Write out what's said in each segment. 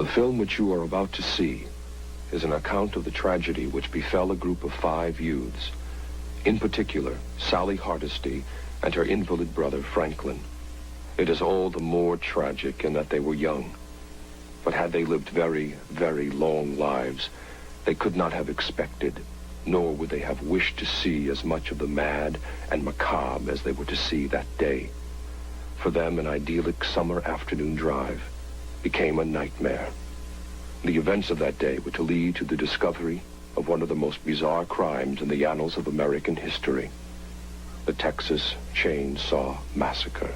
The film which you are about to see is an account of the tragedy which befell a group of 5 youths, in particular, Sally Hardesty and her invalid brother, Franklin. It is all the more tragic in that they were young. But had they lived very, very long lives, they could not have expected, nor would they have wished to see as much of the mad and macabre as they were to see that day. For them, an idyllic summer afternoon drive became a nightmare. The events of that day were to lead to the discovery of one of the most bizarre crimes in the annals of American history, the Texas Chainsaw Massacre.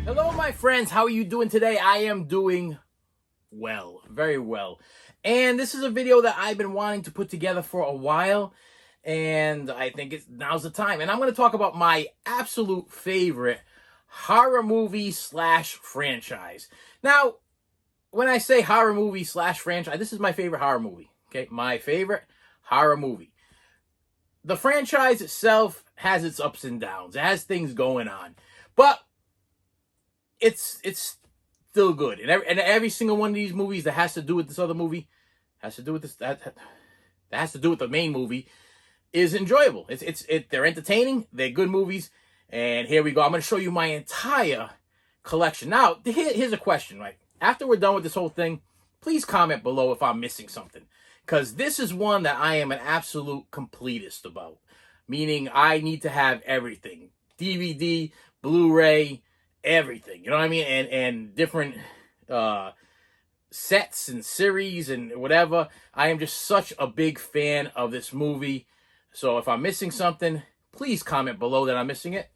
Hello, my friends. How are you doing today? I am doing well, very well. And this is a video that I've been wanting to put together for a while, and I think now's the time. And I'm going to talk about my absolute favorite horror movie slash franchise. Now, when I say horror movie slash franchise, this is my favorite horror movie. Okay, my favorite horror movie. The franchise itself has its ups and downs. It has things going on, but it's still good. And every single one of these movies that has to do with this other movie, has to do with this that has to do with the main movie, is enjoyable. They're entertaining. They're good movies. And here we go. I'm going to show you my entire collection. Now, here's a question, right? After we're done with this whole thing, please comment below if I'm missing something, because this is one that I am an absolute completist about. Meaning, I need to have everything: DVD, Blu-ray, everything, you know what I mean? And different sets and series and whatever. I am just such a big fan of this movie. So if I'm missing something, please comment below that I'm missing it.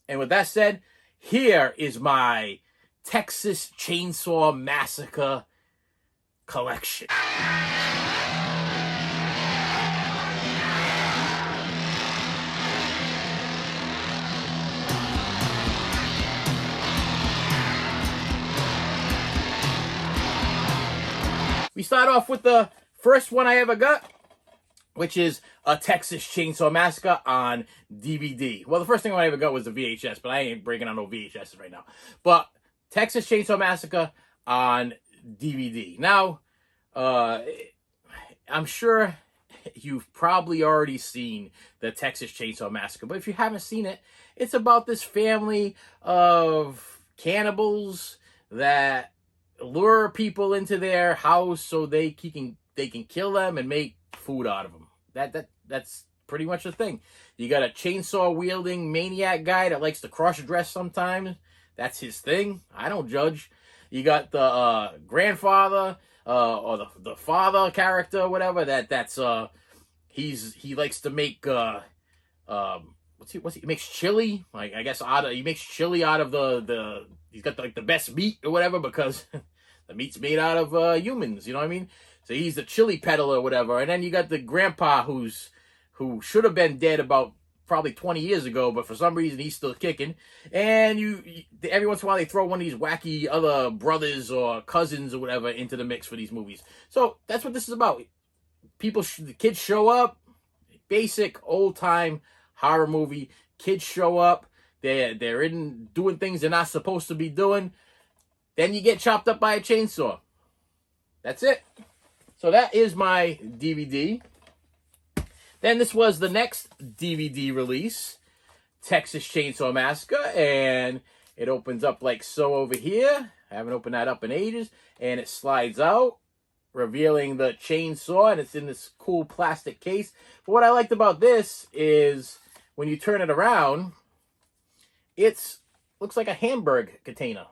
And with that said, here is my Texas Chainsaw Massacre collection. We start off with the first one I ever got, which is a Texas Chainsaw Massacre on DVD. Well, the first thing I ever got was the VHS, but I ain't breaking on no VHS right now. But Texas Chainsaw Massacre on DVD. Now, I'm sure you've probably already seen the Texas Chainsaw Massacre, but if you haven't seen it, it's about this family of cannibals that lure people into their house so they can kill them and make food out of them. That's pretty much the thing. You got a chainsaw wielding maniac guy that likes to cross dress sometimes. That's his thing. I don't judge. You got the grandfather or the father character, whatever. He likes to make he makes chili. Like, I guess he makes chili out of the he's got the best meat or whatever, because the meat's made out of humans, you know what I mean? So he's the chili peddler or whatever. And then you got the grandpa who should have been dead about probably 20 years ago, but for some reason he's still kicking. And every once in a while they throw one of these wacky other brothers or cousins or whatever into the mix for these movies. So that's what this is about. The kids show up. Basic old-time horror movie. Kids show up. They're in doing things they're not supposed to be doing. Then you get chopped up by a chainsaw. That's it. So that is my DVD. Then this was the next DVD release, Texas Chainsaw Massacre, and it opens up like so over here. I haven't opened that up in ages. And it slides out, revealing the chainsaw, and it's in this cool plastic case. But what I liked about this is when you turn it around, it looks like a hamburg container.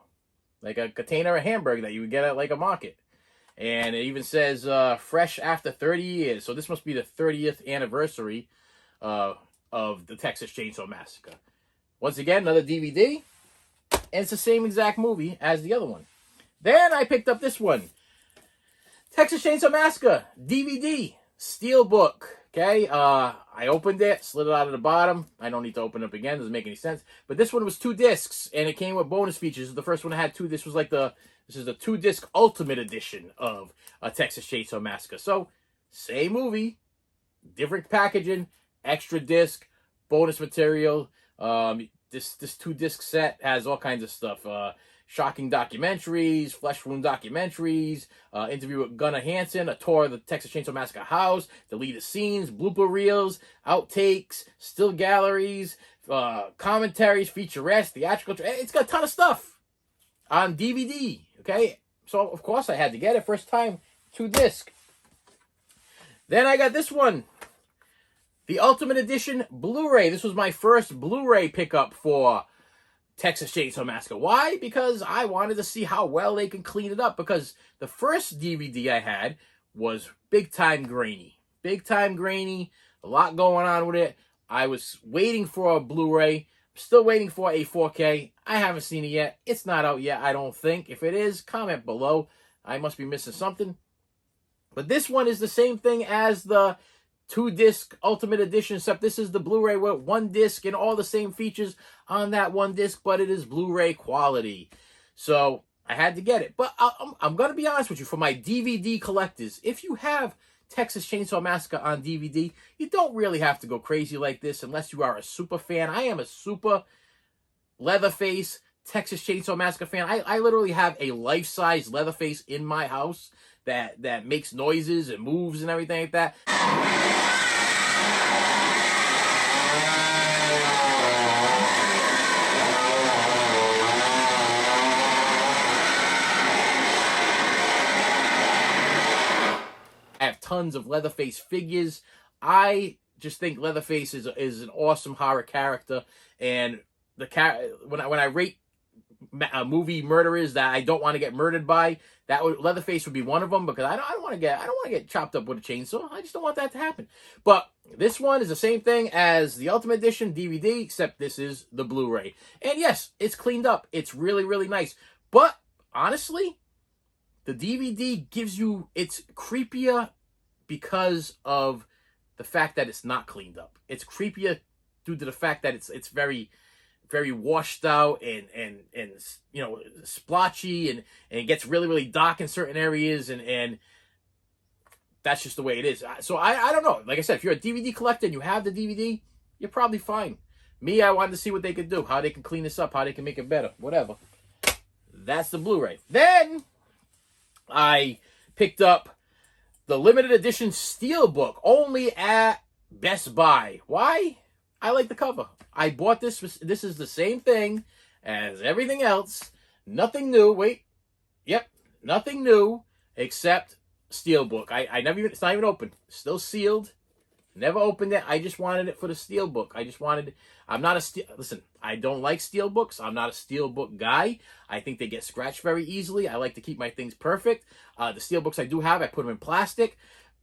Like a container of hamburg that you would get at like a market. And it even says fresh after 30 years. So this must be the 30th anniversary of the Texas Chainsaw Massacre. Once again, another DVD. And it's the same exact movie as the other one. Then I picked up this one. Texas Chainsaw Massacre DVD. Steelbook. Okay, I opened it, slid it out of the bottom. I don't need to open it up again. Doesn't make any sense. But this one was 2 discs, and it came with bonus features. The first one had 2. This is the 2-disc Ultimate Edition of Texas Chainsaw Massacre. So, same movie, different packaging, extra disc, bonus material. This 2-disc set has all kinds of stuff. Shocking documentaries, flesh wound documentaries, interview with Gunnar Hansen, a tour of the Texas Chainsaw Massacre house, deleted scenes, blooper reels, outtakes, still galleries, commentaries, featurettes, theatrical. It's got a ton of stuff on DVD. Okay, so of course I had to get it. First time, 2-disc. Then I got this one, the Ultimate Edition Blu-ray. This was my first Blu-ray pickup for Texas Chainsaw Massacre. Why? Because I wanted to see how well they can clean it up. Because the first DVD I had was big time grainy. Big time grainy. A lot going on with it. I was waiting for a Blu-ray. Still waiting for a 4K. I haven't seen it yet. It's not out yet, I don't think. If it is, comment below. I must be missing something. But this one is the same thing as the 2-disc Ultimate Edition, except this is the Blu-ray with 1 disc and all the same features on that 1 disc, but it is Blu-ray quality. So I had to get it. But I'm going to be honest with you, for my DVD collectors, if you have Texas Chainsaw Massacre on DVD, you don't really have to go crazy like this unless you are a super fan. I am a super Leatherface Texas Chainsaw Massacre fan. I literally have a life-size Leatherface in my house that makes noises and moves and everything like that. I have tons of Leatherface figures. I just think Leatherface is an awesome horror character, and when I rate movie murderers that I don't want to get murdered by, Leatherface would be one of them, because I don't want to get chopped up with a chainsaw. I just don't want that to happen. But this one is the same thing as the Ultimate Edition DVD, except this is the Blu-ray. And yes, it's cleaned up. It's really, really nice. But honestly, the DVD gives you, it's creepier because of the fact that it's not cleaned up. It's creepier due to the fact that it's very, very washed out and you know, splotchy, and it gets really, really dark in certain areas, and that's just the way it is. So I don't know. Like I said, if you're a DVD collector and you have the DVD, you're probably fine. Me, I wanted to see what they could do, how they can clean this up, how they can make it better, whatever. That's the Blu-ray. Then I picked up the limited edition Steelbook, only at Best Buy. Why? I like the cover. I bought this. This is the same thing as everything else. Nothing new. Wait. Yep. Nothing new except Steelbook. I never even, it's not even open. Still sealed. Never opened it. I just wanted it for the Steelbook. I'm not a listen, I don't like Steelbooks. I'm not a Steelbook guy. I think they get scratched very easily. I like to keep my things perfect. The Steelbooks I do have, I put them in plastic.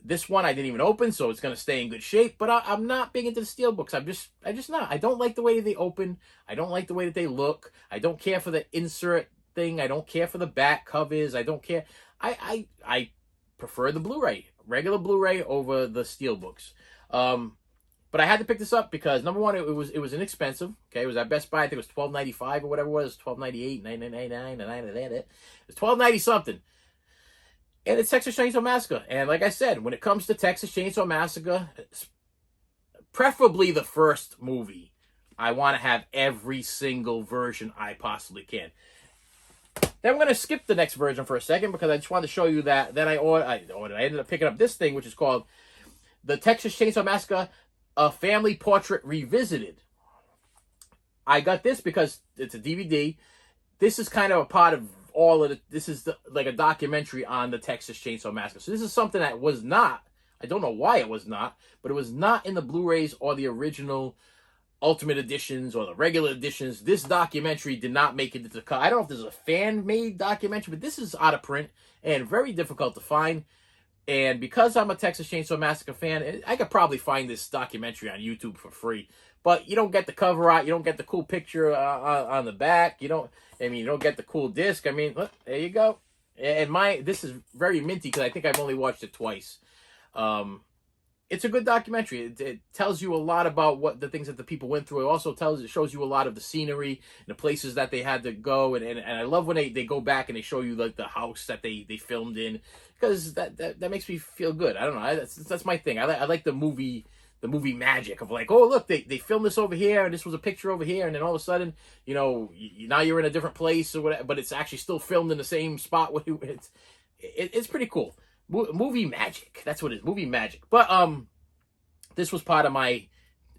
This one I didn't even open, so it's going to stay in good shape. But I'm not big into the Steelbooks. I'm just not. I don't like the way they open. I don't like the way that they look. I don't care for the insert thing. I don't care for the back covers. I don't care. I prefer the Blu-ray, regular Blu-ray over the Steelbooks. But I had to pick this up because, number one, it was inexpensive. Okay, it was at Best Buy. I think it was $12.95 or whatever it was, $12.98, $9.99, it was $12.90 something. And it's Texas Chainsaw Massacre. And like I said, when it comes to Texas Chainsaw Massacre, preferably the first movie, I want to have every single version I possibly can. Then I'm going to skip the next version for a second because I just wanted to show you that. Then I ended up picking up this thing, which is called the Texas Chainsaw Massacre, A Family Portrait Revisited. I got this because it's a DVD. This is kind of a part of all of it. This is like a documentary on the Texas Chainsaw Massacre. So this is something that was not, I don't know why it was not, but it was not in the Blu-rays or the original Ultimate Editions or the regular editions. This documentary did not make it into the cut. I don't know if this is a fan-made documentary, but this is out of print and very difficult to find. And because I'm a Texas Chainsaw Massacre fan, I could probably find this documentary on YouTube for free. But you don't get the cover art. You don't get the cool picture on the back. You don't get the cool disc. I mean, look, there you go. And this is very minty because I think I've only watched it twice. it's a good documentary. It tells you a lot about what the things that the people went through. It also shows you a lot of the scenery and the places that they had to go. And I love when they go back and they show you like the house that they filmed in, because that makes me feel good. I don't know. That's my thing. I like the movie magic of like, oh look, they filmed this over here and this was a picture over here, and then all of a sudden, now you're in a different place or whatever, but it's actually still filmed in the same spot. It's pretty cool. Movie magic. That's what it is. Movie magic. But this was part of my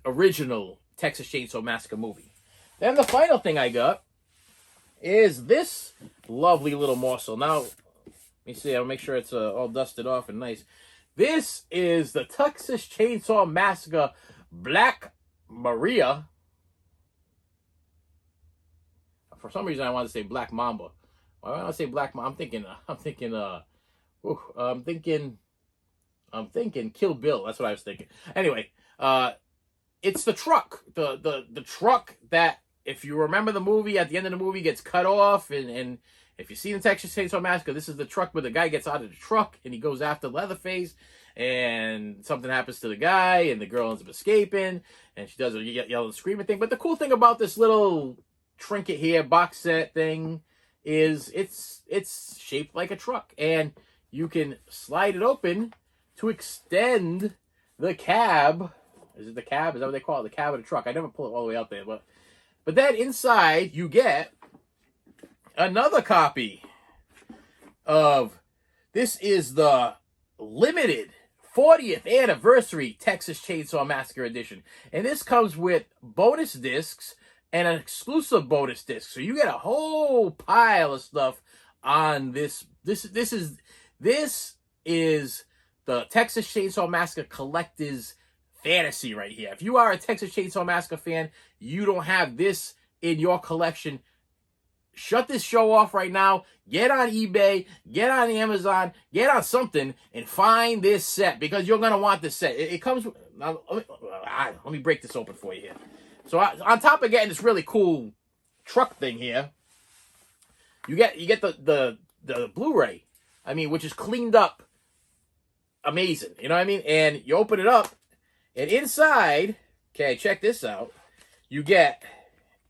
original Texas Chainsaw Massacre movie. Then the final thing I got is this lovely little morsel. Now, let me see. I'll make sure it's all dusted off and nice. This is the Texas Chainsaw Massacre Black Maria. For some reason, I want to say Black Mamba. Why do I say Black Mamba? I'm thinking Kill Bill. That's what I was thinking. Anyway, it's the truck. The truck that, if you remember the movie, at the end of the movie gets cut off, and if you see the Texas Chainsaw Massacre, this is the truck where the guy gets out of the truck and he goes after Leatherface, and something happens to the guy, and the girl ends up escaping, and she does a yelling, screaming thing. But the cool thing about this little trinket here, box set thing, is it's shaped like a truck, and you can slide it open to extend the cab. Is it the cab? Is that what they call it? The cab of the truck. I never pull it all the way out there, but then inside you get another copy of, this is the limited 40th anniversary Texas Chainsaw Massacre edition, and this comes with bonus discs and an exclusive bonus disc. So you get a whole pile of stuff on this. This is the Texas Chainsaw Massacre collector's fantasy right here. If you are a Texas Chainsaw Massacre fan, you don't have this in your collection, shut this show off right now. Get on eBay, get on Amazon, get on something, and find this set, because you're going to want this set. It comes with, now, let me break this open for you here. So on top of getting this really cool truck thing here, you get the Blu-ray, which is cleaned up amazing. You know what I mean? And you open it up, and inside, okay, check this out. You get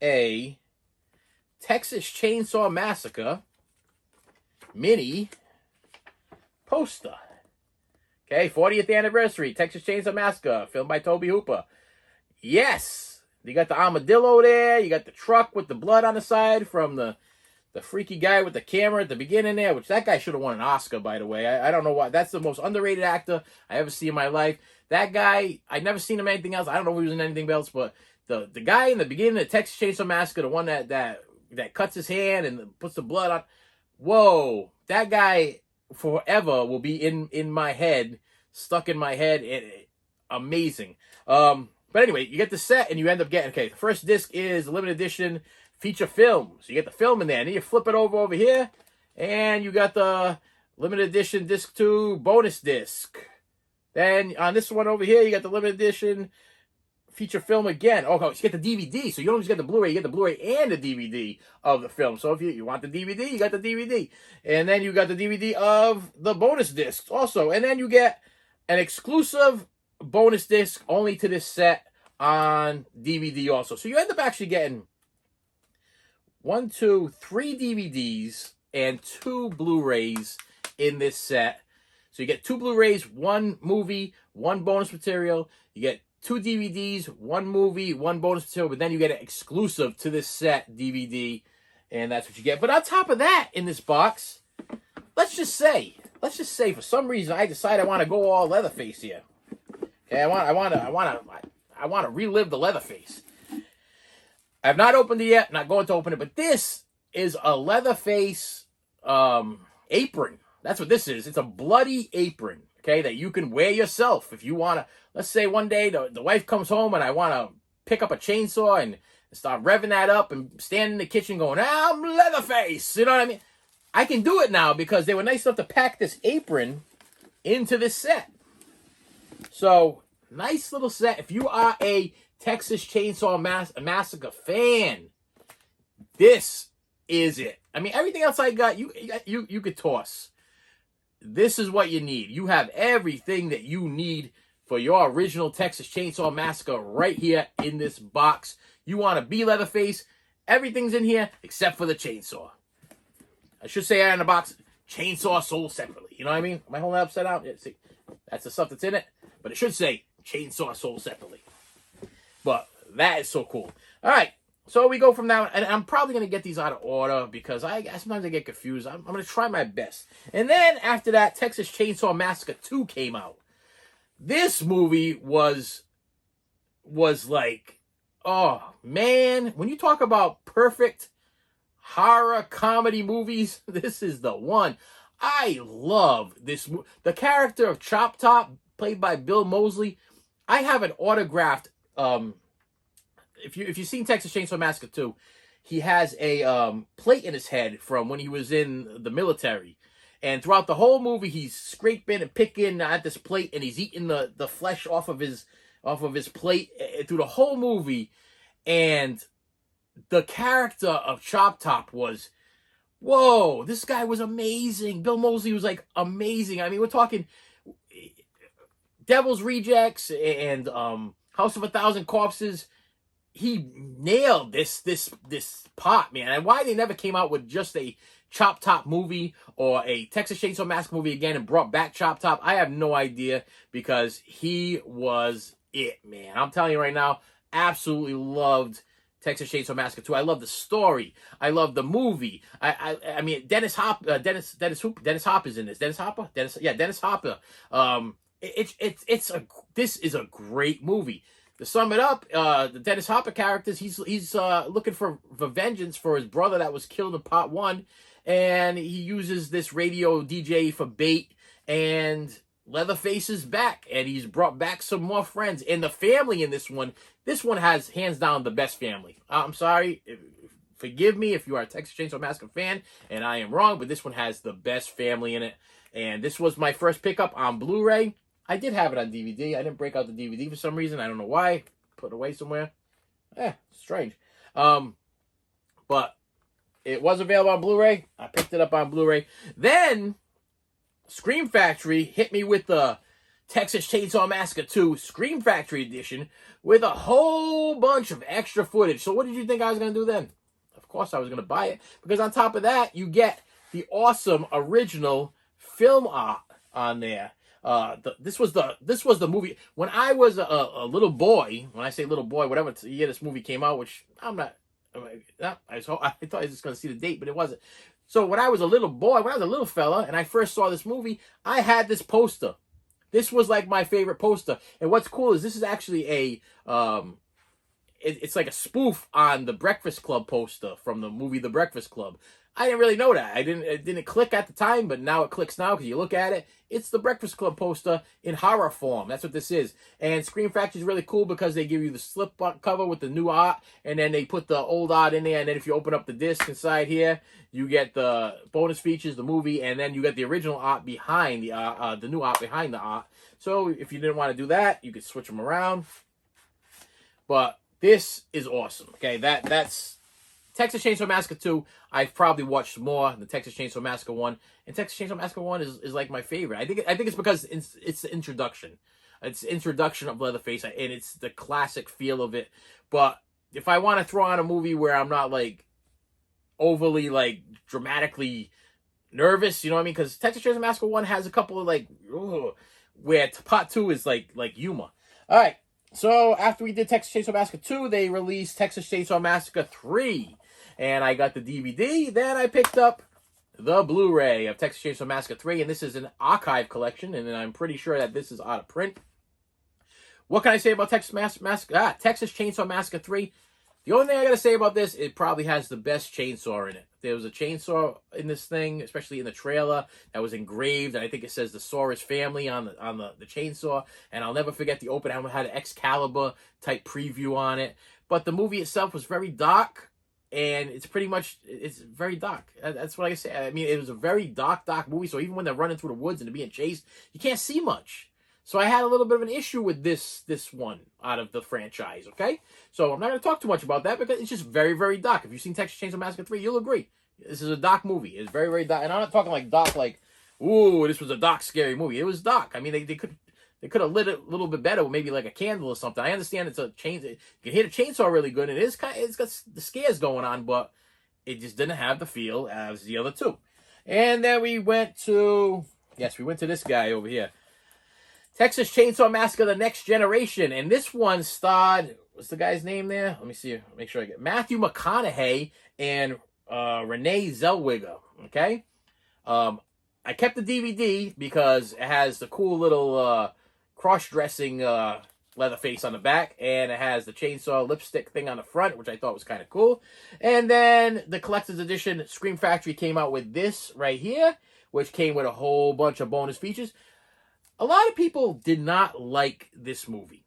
a Texas Chainsaw Massacre mini poster. Okay, 40th anniversary, Texas Chainsaw Massacre, filmed by Tobe Hooper. Yes, you got the armadillo there. You got the truck with the blood on the side from the freaky guy with the camera at the beginning there, which that guy should have won an Oscar, by the way. I don't know why. That's the most underrated actor I ever see in my life. That guy, I'd never seen him in anything else. I don't know if he was in anything else, but the guy in the beginning of Texas Chainsaw Massacre, the one that cuts his hand and puts the blood on, whoa, that guy forever will be in my head, stuck in my head. Amazing. But anyway, you get the set and you end up getting, okay, the first disc is the limited edition feature film. So you get the film in there, and then you flip it over here, and you got the limited edition disc 2 bonus disc. Then on this one over here, you got the limited edition feature film again. Oh, so you get the DVD. So you don't just get the Blu-ray, you get the Blu-ray and the DVD of the film. So if you want the DVD, you got the DVD. And then you got the DVD of the bonus discs also. And then you get an exclusive bonus disc only to this set on DVD also. So you end up actually getting 3 DVDs and 2 Blu-rays in this set. So you get 2 Blu-rays, 1 movie, 1 bonus material. You get 2 DVDs, 1 movie, 1 bonus material, but then you get an exclusive to this set DVD, and that's what you get. But on top of that, in this box, let's just say for some reason I decide I want to go all Leatherface here. Okay, I want to relive the Leatherface. I've not opened it yet, not going to open it, but this is a Leatherface apron. That's what this is. It's a bloody apron, okay, that you can wear yourself if you want to. Let's say one day the wife comes home and I want to pick up a chainsaw and start revving that up and stand in the kitchen going, I'm Leatherface. You know what I mean? I can do it now because they were nice enough to pack this apron into this set. So, nice little set. If you are a Texas Chainsaw Massacre fan, this is it. I mean, everything else I got, you could toss. This is what you need. You have everything that you need for your original Texas Chainsaw Massacre right here in this box. You want to be Leatherface, everything's in here except for the chainsaw. I should say in the box, chainsaw sold separately. You know what I mean? Am I holding it upside down? Yeah, see, that's the stuff that's in it. But it should say chainsaw sold separately. But that is so cool. All right. So we go from now, and I'm probably going to get these out of order because sometimes I get confused. I'm going to try my best. And then after that, Texas Chainsaw Massacre 2 came out. This movie was like, oh, man. When you talk about perfect horror comedy movies, this is the one. I love this. The character of Chop Top, played by Bill Moseley, I have an autographed, if you've seen Texas Chainsaw Massacre 2, he has a plate in his head from when he was in the military. And throughout the whole movie, he's scraping and picking at this plate, and he's eating the flesh off of his plate through the whole movie. And the character of Chop Top was, whoa, this guy was amazing. Bill Moseley was like amazing. I mean, we're talking Devil's Rejects and House of a Thousand Corpses. He nailed this part, man. And why they never came out with just a Chop Top movie or a Texas Chainsaw Massacre movie again and brought back Chop Top, I have no idea, because he was it, man. I'm telling you right now, absolutely loved Texas Chainsaw Massacre 2. I love the story. I love the movie. I mean, Dennis Hopper's in this. Dennis Hopper. This is a great movie. To sum it up, the Dennis Hopper characters, he's looking for vengeance for his brother that was killed in part 1, and he uses this radio DJ for bait, and Leatherface is back, and he's brought back some more friends. And the family in this one has hands down the best family. I'm sorry, forgive me if you are a Texas Chainsaw Massacre fan, and I am wrong, but this one has the best family in it. And this was my first pickup on Blu-ray. I did have it on DVD. I didn't break out the DVD for some reason. I don't know why. Put it away somewhere. Strange. But it was available on Blu-ray. I picked it up on Blu-ray. Then Scream Factory hit me with the Texas Chainsaw Massacre 2 Scream Factory edition with a whole bunch of extra footage. So what did you think I was going to do then? Of course I was going to buy it, because on top of that, you get the awesome original film art on there. This was the movie when I was a little boy. When I say little boy, whatever year this movie came out, which I'm not. I thought I was just going to see the date, but it wasn't. So when I was a little boy, when I was a little fella, and I first saw this movie, I had this poster. This was like my favorite poster. And what's cool is this is actually a it's like a spoof on the Breakfast Club poster from the movie The Breakfast Club. I didn't really know that. It didn't click at the time, but now it clicks now because you look at it. It's the Breakfast Club poster in horror form. That's what this is. And Scream Factory is really cool because they give you the slip cover with the new art, and then they put the old art in there. And then if you open up the disc inside here, you get the bonus features, the movie, and then you get the original art behind the new art behind the art. So if you didn't want to do that, you could switch them around. But this is awesome. Okay, that's Texas Chainsaw Massacre 2, I've probably watched more than Texas Chainsaw Massacre 1. And Texas Chainsaw Massacre 1 is like my favorite. I think it's because it's the introduction. It's the introduction of Leatherface, and it's the classic feel of it. But if I want to throw on a movie where I'm not like overly like dramatically nervous, you know what I mean? Because Texas Chainsaw Massacre 1 has a couple of like, where part 2 is like humor. All right. So after we did Texas Chainsaw Massacre 2, they released Texas Chainsaw Massacre 3. And I got the DVD. Then I picked up the Blu-ray of Texas Chainsaw Massacre 3. And this is an archive collection. And I'm pretty sure that this is out of print. What can I say about Texas Chainsaw Massacre 3? The only thing I got to say about this, it probably has the best chainsaw in it. There was a chainsaw in this thing, especially in the trailer, that was engraved. And I think it says the Saurus family on the chainsaw. And I'll never forget the open. I had an Excalibur type preview on it. But the movie itself was very dark. And it's very dark. That's what I say. I mean, it was a very dark movie. So even when they're running through the woods and they're being chased, you can't see much. So I had a little bit of an issue with this one out of the franchise, okay? So I'm not going to talk too much about that because it's just very, very dark. If you've seen Texas Chainsaw Massacre 3, you'll agree. This is a dark movie. It's very, very dark. And I'm not talking like dark like, ooh, this was a dark, scary movie. It was dark. I mean, they could They could have lit it a little bit better with maybe like a candle or something. I understand it's a chain. You can hear the chainsaw really good. And it's got the scares going on, but it just didn't have the feel as the other two. And then we went to this guy over here. Texas Chainsaw Massacre: The Next Generation. And this one starred, what's the guy's name there? Let me see. Make sure I get Matthew McConaughey and Renee Zellweger. Okay? I kept the DVD because it has the cool little cross-dressing Leatherface on the back, and it has the chainsaw lipstick thing on the front, which I thought was kind of cool. And then the collector's edition Scream Factory came out with this right here, which came with a whole bunch of bonus features. A lot of people did not like this movie.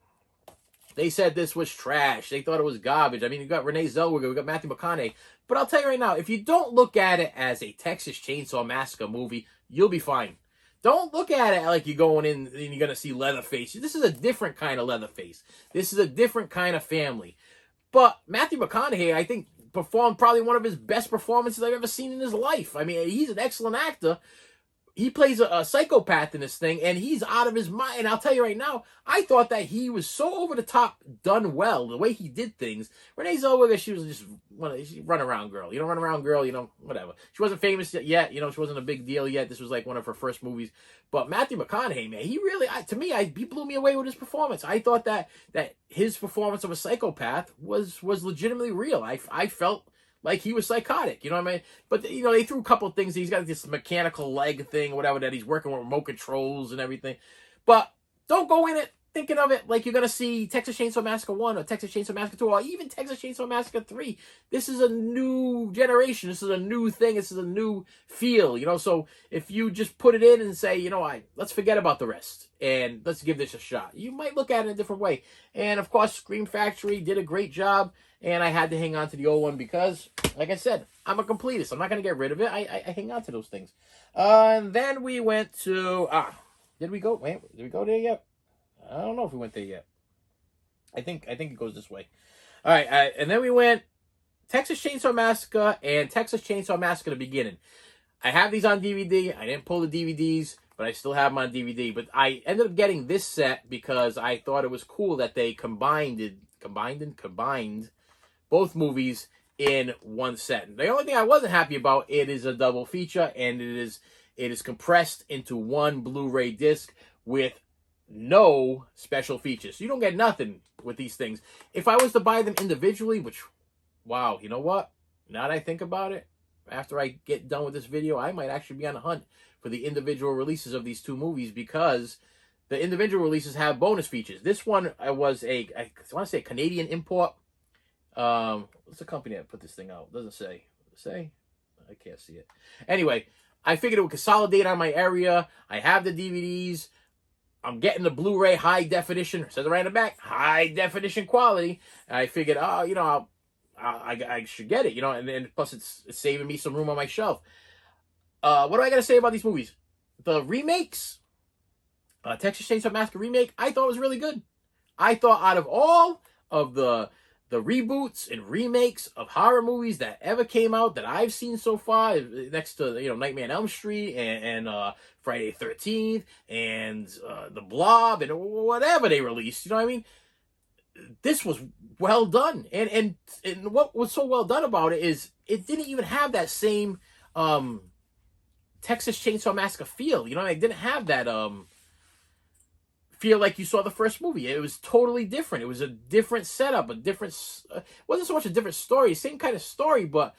They said this was trash. They thought it was garbage. I mean, you got Renee Zellweger, we got Matthew McConaughey. But I'll tell you right now, if you don't look at it as a Texas Chainsaw Massacre movie, you'll be fine. Don't look at it like you're going in and you're going to see Leatherface. This is a different kind of Leatherface. This is a different kind of family. But Matthew McConaughey, I think, performed probably one of his best performances I've ever seen in his life. I mean, he's an excellent actor. He plays a psychopath in this thing, and he's out of his mind. And I'll tell you right now, I thought that he was so over the top done well, the way he did things. Renee Zellweger, she was just she run around girl. You know, run around girl, you know, whatever. She wasn't famous yet, you know, she wasn't a big deal yet. This was like one of her first movies. But Matthew McConaughey, man, he really, he blew me away with his performance. I thought that his performance of a psychopath was legitimately real. I felt like he was psychotic, you know what I mean? But, you know, they threw a couple of things. He's got this mechanical leg thing, whatever, that he's working with remote controls and everything. But don't go in it thinking of it like you're going to see Texas Chainsaw Massacre 1 or Texas Chainsaw Massacre 2 or even Texas Chainsaw Massacre 3. This is a new generation. This is a new thing. This is a new feel, you know? So if you just put it in and say, you know, let's forget about the rest and let's give this a shot, you might look at it in a different way. And, of course, Scream Factory did a great job. And I had to hang on to the old one because, like I said, I'm a completist. I'm not going to get rid of it. I hang on to those things. And then we went to... did we go? Wait, did we go there yet? I don't know if we went there yet. I think it goes this way. All right, and then we went Texas Chainsaw Massacre and Texas Chainsaw Massacre: The Beginning. I have these on DVD. I didn't pull the DVDs, but I still have them on DVD. But I ended up getting this set because I thought it was cool that they combined both movies in one set. The only thing I wasn't happy about, it is a double feature, and it is compressed into one Blu-ray disc with no special features. So you don't get nothing with these things. If I was to buy them individually, which, wow, you know what? Now that I think about it, after I get done with this video, I might actually be on the hunt for the individual releases of these two movies because the individual releases have bonus features. This one was I want to say a Canadian import. What's the company that put this thing out? Doesn't say. Does it say? I can't see it. Anyway, I figured it would consolidate on my area. I have the DVDs. I'm getting the Blu-ray high definition. It says it right in the back, high definition quality. I figured, you know, I should get it, you know, and plus it's saving me some room on my shelf. What do I got to say about these movies? The remakes, Texas Chainsaw Massacre remake, I thought was really good. I thought out of all of the reboots and remakes of horror movies that ever came out that I've seen so far, next to, you know, Nightmare on Elm Street and Friday the 13th and The Blob and whatever they released, you know what I mean? This was well done. And what was so well done about it is it didn't even have that same Texas Chainsaw Massacre feel. You know, it didn't have that feel like you saw the first movie. It was totally different. It was a different setup, wasn't so much a different story, same kind of story, but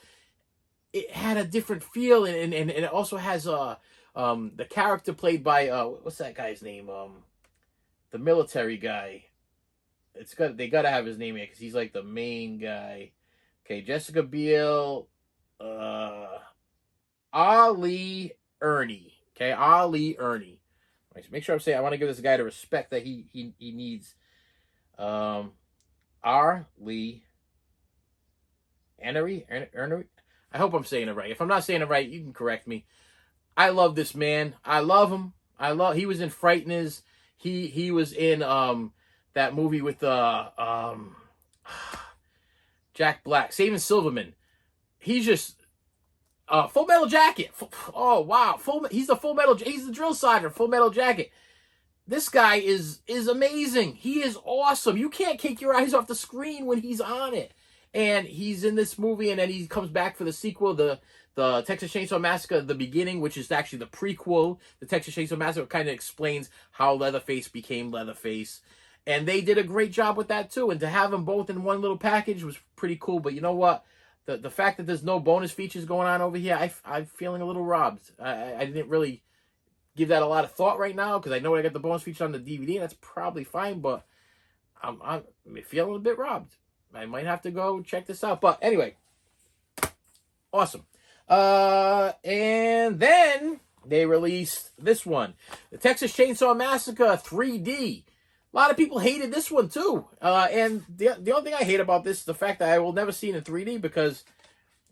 it had a different feel, and it also has the character played by what's that guy's name? The military guy. They gotta have his name here because he's like the main guy. Okay, Jessica Biel, Ali Ernie. Okay, Ali Ernie. Make sure I'm saying, I want to give this guy the respect that he needs. R. Lee Ernery. I hope I'm saying it right. If I'm not saying it right, you can correct me. I love this man. I love him. He was in Frighteners. He was in that movie with Jack Black, Saving Silverman. He's just Full Metal Jacket. Oh wow, he's the Full Metal. He's the drill sergeant. Full Metal Jacket. this guy is amazing. He is awesome. You can't take your eyes off the screen when he's on it. And he's in this movie, and then he comes back for the sequel, the Texas Chainsaw Massacre, the beginning, which is actually the prequel. The Texas Chainsaw Massacre kind of explains how Leatherface became Leatherface. And they did a great job with that, too. And to have them both in one little package was pretty cool. But you know what? The fact that there's no bonus features going on over here, I'm feeling a little robbed. I didn't really give that a lot of thought right now, because I know I got the bonus feature on the DVD, and that's probably fine, but I'm feeling a bit robbed. I might have to go check this out. But anyway, awesome. And then they released this one, the Texas Chainsaw Massacre 3D. A lot of people hated this one too. And the only thing I hate about this is the fact that I will never see it in 3D, because,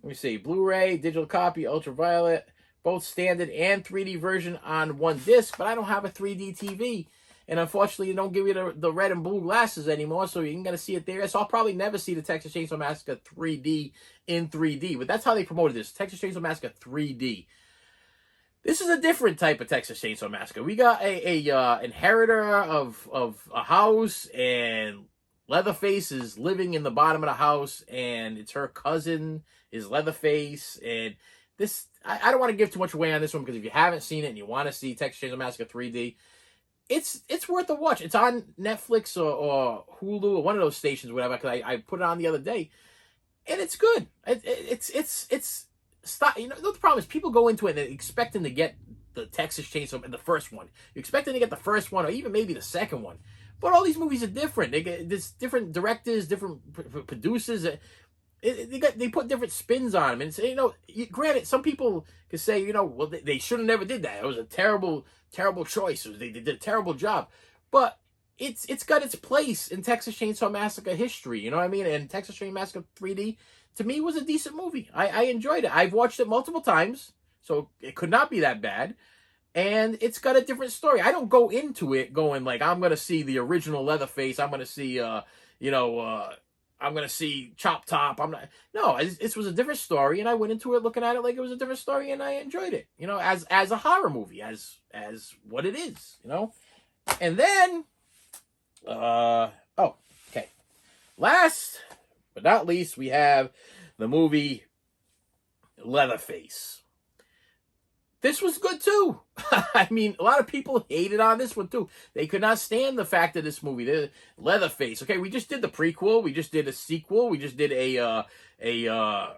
let me see, Blu-ray, digital copy, ultraviolet, both standard and 3D version on one disc, but I don't have a 3D TV. And unfortunately, you don't give you the red and blue glasses anymore, so you ain't going to see it there. So I'll probably never see the Texas Chainsaw Massacre 3D in 3D. But that's how they promoted this, Texas Chainsaw Massacre 3D. This is a different type of Texas Chainsaw Massacre. We got a inheritor of a house, and Leatherface is living in the bottom of the house, and it's her cousin is Leatherface. And this, I don't want to give too much away on this one, because if you haven't seen it and you want to see Texas Chainsaw Massacre 3D, it's worth a watch. It's on Netflix or Hulu or one of those stations, whatever. Because I put it on the other day, and it's good. It's stop. You know, the problem is people go into it and expecting to get the Texas Chainsaw and the first one. You're expecting to get the first one, or even maybe the second one. But all these movies are different. There's different directors, different producers. They put different spins on them, and you know, granted, some people could say, you know, well, they should have never did that. It was a terrible choice. They did a terrible job, but it's got its place in Texas Chainsaw Massacre history. You know what I mean? And Texas Chainsaw Massacre 3D to me was a decent movie. I enjoyed it. I've watched it multiple times, so it could not be that bad. And it's got a different story. I don't go into it going like, I'm gonna see the original Leatherface. I'm gonna see I'm going to see Chop Top. No, it was a different story, and I went into it looking at it like it was a different story, and I enjoyed it, you know, as a horror movie, as what it is, you know. And then, okay. Last but not least, we have the movie Leatherface. This was good too. I mean, a lot of people hated on this one too. They could not stand the fact of this movie, Leatherface. Okay, we just did the prequel, we just did a sequel, we just did a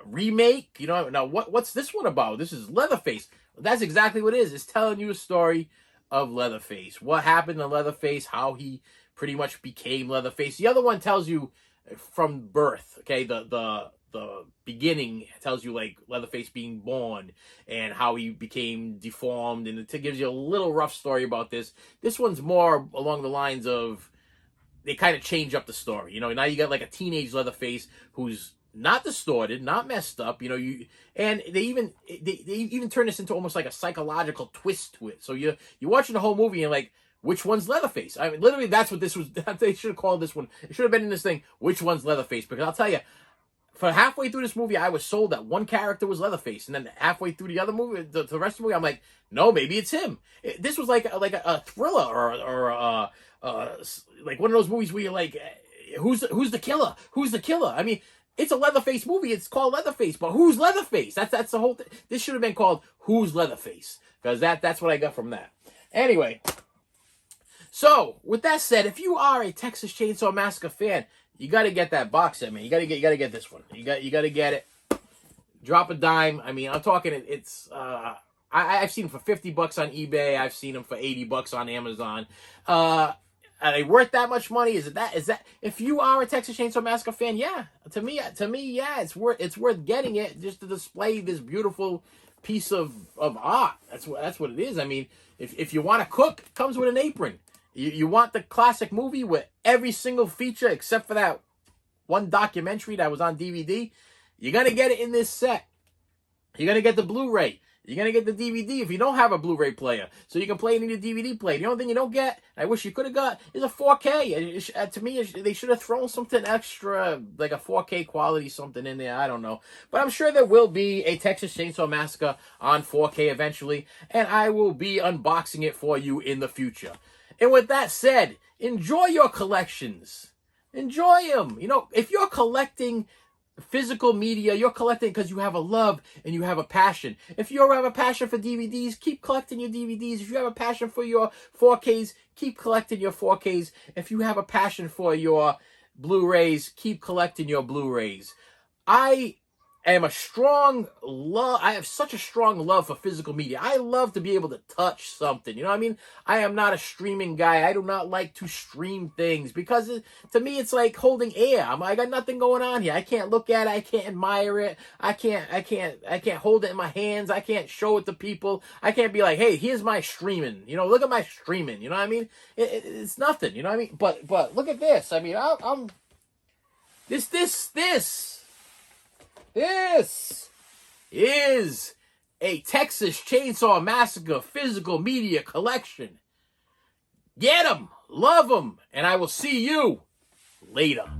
remake. You know, now what's this one about? This is Leatherface. That's exactly what it is. It's telling you a story of Leatherface. What happened to Leatherface? How he pretty much became Leatherface. The other one tells you from birth. Okay, the beginning tells you like Leatherface being born and how he became deformed, and it gives you a little rough story about this. This one's more along the lines of they kind of change up the story. You know, now you got like a teenage Leatherface who's not distorted, not messed up. You know, and they even turn this into almost like a psychological twist to it. So you're watching the whole movie and like, which one's Leatherface? I mean, literally, that's what this was. They should have called this one. It should have been in this thing. Which one's Leatherface? Because I'll tell you, for halfway through this movie, I was sold that one character was Leatherface, and then halfway through the other movie, the rest of the movie, I'm like, no, maybe it's him. This was like a thriller or like one of those movies where you're like, who's the killer? Who's the killer? I mean, it's a Leatherface movie. It's called Leatherface, but who's Leatherface? That's the whole thing. This should have been called Who's Leatherface, because that's what I got from that. Anyway, so with that said, if you are a Texas Chainsaw Massacre fan, you got to get that box set, man. You got to get this one. You got to get it. Drop a dime. I mean, I'm talking. It's I've seen them for $50 on eBay. I've seen them for $80 on Amazon. Are they worth that much money? Is that? If you are a Texas Chainsaw Massacre fan, yeah. To me, yeah. It's worth getting it just to display this beautiful piece of art. That's what it is. I mean, if you want to cook, it comes with an apron. You want the classic movie with every single feature except for that one documentary that was on DVD, you're going to get it in this set. You're going to get the Blu-ray. You're going to get the DVD if you don't have a Blu-ray player. So you can play it in your DVD player. The only thing you don't get, I wish you could have got, is a 4K. To me, they should have thrown something extra, like a 4K quality something in there. I don't know. But I'm sure there will be a Texas Chainsaw Massacre on 4K eventually. And I will be unboxing it for you in the future. And with that said, enjoy your collections. Enjoy them. You know, if you're collecting physical media, you're collecting because you have a love and you have a passion. If you have a passion for DVDs, keep collecting your DVDs. If you have a passion for your 4Ks, keep collecting your 4Ks. If you have a passion for your Blu-rays, keep collecting your Blu-rays. I have such a strong love for physical media. I love to be able to touch something. You know what I mean? I am not a streaming guy. I do not like to stream things because to me it's like holding air. I got nothing going on here. I can't look at it. I can't admire it. I can't hold it in my hands. I can't show it to people. I can't be like, hey, here's my streaming. You know, look at my streaming. You know what I mean? It's nothing. You know what I mean? But look at this. I mean, I'm This is a Texas Chainsaw Massacre physical media collection. Get them, love them, and I will see you later.